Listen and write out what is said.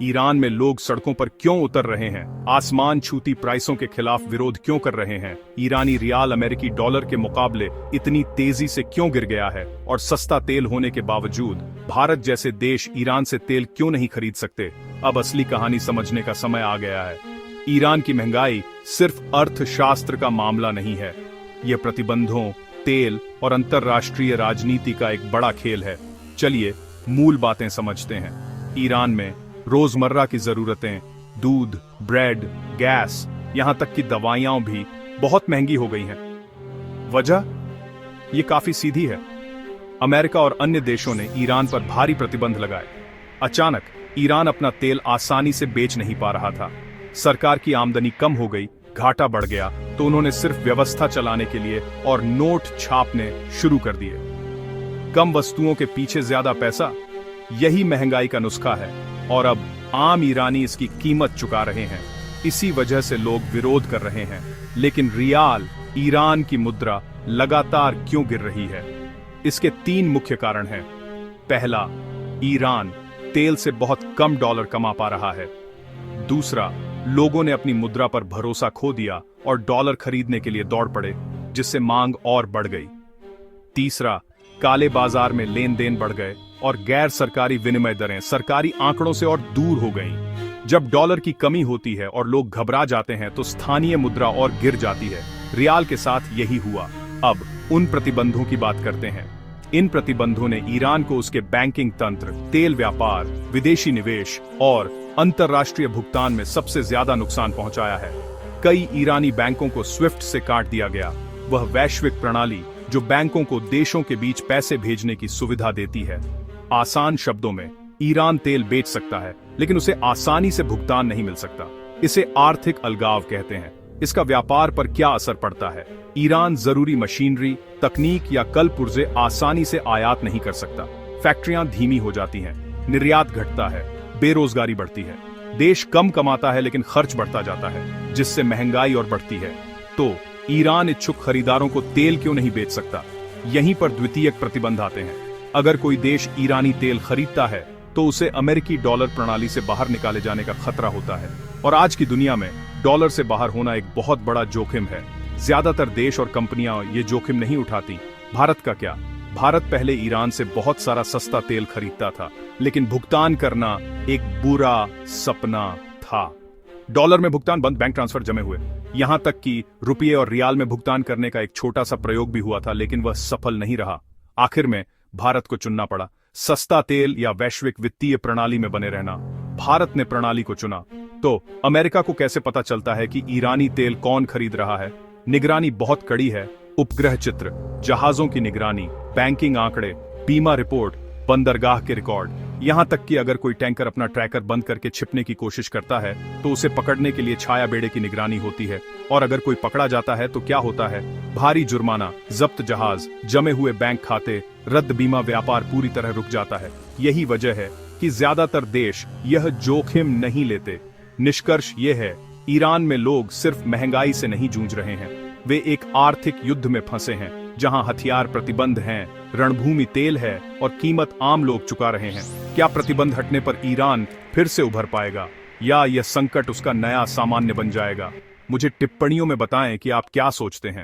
Iran में लोग सड़कों पर क्यों उतर रहे हैं? आसमान छूती प्राइसों के खिलाफ विरोध क्यों कर रहे हैं? ईरानी रियाल अमेरिकी डॉलर के मुकाबले इतनी तेजी से क्यों गिर गया है? और सस्ता तेल होने के बावजूद भारत जैसे देश ईरान से तेल क्यों नहीं खरीद सकते? अब असली कहानी समझने का समय आ गया है। ईरान की महंगाई सिर्फ अर्थशास्त्र का मामला नहीं है, यह प्रतिबंधों, तेल और अंतर्राष्ट्रीय राजनीति का एक बड़ा खेल है। चलिए मूल बातें समझते हैं। ईरान में रोजमर्रा की जरूरतें, दूध, ब्रेड, गैस, यहां तक कि दवाइयां भी बहुत महंगी हो गई हैं। वजह ये काफी सीधी है। अमेरिका और अन्य देशों ने ईरान पर भारी प्रतिबंध लगाए। अचानक ईरान अपना तेल आसानी से बेच नहीं पा रहा था। सरकार की आमदनी कम हो गई, घाटा बढ़ गया, तो उन्होंने सिर्फ व्यवस्था चलाने के लिए और नोट छापने शुरू कर दिए। कम वस्तुओं के पीछे ज्यादा पैसा, यही महंगाई का नुस्खा है और अब आम ईरानी इसकी कीमत चुका रहे हैं। इसी वजह से लोग विरोध कर रहे हैं। लेकिन रियाल, ईरान की मुद्रा लगातार क्यों गिर रही है? इसके 3 मुख्य कारण हैं। पहला, ईरान तेल से बहुत कम डॉलर कमा पा रहा है। दूसरा, लोगों ने अपनी मुद्रा पर भरोसा खो दिया और डॉलर खरीदने के लिए दौड़ पड़े, जिससे मांग और बढ़ गई। तीसरा, काले बाजार में लेन देन बढ़ गए और गैर सरकारी विनिमय दरें सरकारी आंकड़ों से और दूर हो गईं। जब डॉलर की कमी होती है और लोग घबरा जाते हैं तो स्थानीय मुद्रा और गिर जाती है। रियाल के साथ यही हुआ। अब उन प्रतिबंधों की बात करते हैं। इन प्रतिबंधों ने ईरान को उसके बैंकिंग तंत्र, तेल व्यापार, विदेशी निवेश और अंतर्राष्ट्रीय भुगतान में सबसे ज्यादा नुकसान पहुंचाया है। कई ईरानी बैंकों को स्विफ्ट से काट दिया गया, वह वैश्विक प्रणाली जो बैंकों को देशों के बीच पैसे भेजने की सुविधा देती है। आसान शब्दों में, ईरान तेल बेच सकता है, लेकिन उसे आसानी से भुगतान नहीं मिल सकता। इसे आर्थिक अलगाव कहते हैं। इसका व्यापार पर क्या असर पड़ता है? ईरान जरूरी मशीनरी, तकनीक या कल पुर्जे आसानी से आयात नहीं कर सकता। फैक्ट्रियां धीमी हो जाती हैं, निर्यात घटता है, बेरोजगारी बढ़ती है। देश कम कमाता है लेकिन खर्च बढ़ता जाता है, जिससे महंगाई और बढ़ती है। तो ईरान इच्छुक खरीदारों को तेल क्यों नहीं बेच सकता? यहीं पर द्वितीयक प्रतिबंध आते हैं। अगर कोई देश ईरानी तेल खरीदता है तो उसे अमेरिकी डॉलर प्रणाली से बाहर निकाले जाने का खतरा होता है। और आज की दुनिया में डॉलर से बाहर होना एक बहुत बड़ा जोखिम है। ज्यादातर देश और कंपनियां ये जोखिम नहीं उठाती। भारत का क्या? भारत पहले ईरान से बहुत सारा सस्ता तेल खरीदता था, लेकिन भुगतान करना एक बुरा सपना था। डॉलर में भुगतान बंद, बैंक ट्रांसफर जमे हुए। यहां तक कि रुपये और रियाल में भुगतान करने का एक छोटा सा प्रयोग भी हुआ था, लेकिन वह सफल नहीं रहा। आखिर में भारत को चुनना पड़ा, सस्ता तेल या वैश्विक वित्तीय प्रणाली में बने रहना। भारत ने प्रणाली को चुना। तो अमेरिका को कैसे पता चलता है कि ईरानी तेल कौन खरीद रहा है? निगरानी बहुत कड़ी है। उपग्रह चित्र, जहाजों की निगरानी, बैंकिंग आंकड़े, बीमा रिपोर्ट, बंदरगाह के रिकॉर्ड। यहां तक कि अगर कोई टैंकर अपना ट्रैकर बंद करके छिपने की कोशिश करता है तो उसे पकड़ने के लिए छाया बेड़े की निगरानी होती है। और अगर कोई पकड़ा जाता है तो क्या होता है? भारी जुर्माना, जब्त जहाज, जमे हुए बैंक खाते, रद्द बीमा, व्यापार पूरी तरह रुक जाता है। यही वजह है कि ज्यादातर देश यह जोखिम नहीं लेते। निष्कर्ष ये है, ईरान में लोग सिर्फ महंगाई से नहीं जूझ रहे हैं, वे एक आर्थिक युद्ध में फंसे हैं, जहां हथियार प्रतिबंध हैं, रणभूमि तेल है और कीमत आम लोग चुका रहे हैं। क्या प्रतिबंध हटने पर ईरान फिर से उभर पाएगा, या यह संकट उसका नया सामान्य बन जाएगा? मुझे टिप्पणियों में बताएं कि आप क्या सोचते हैं।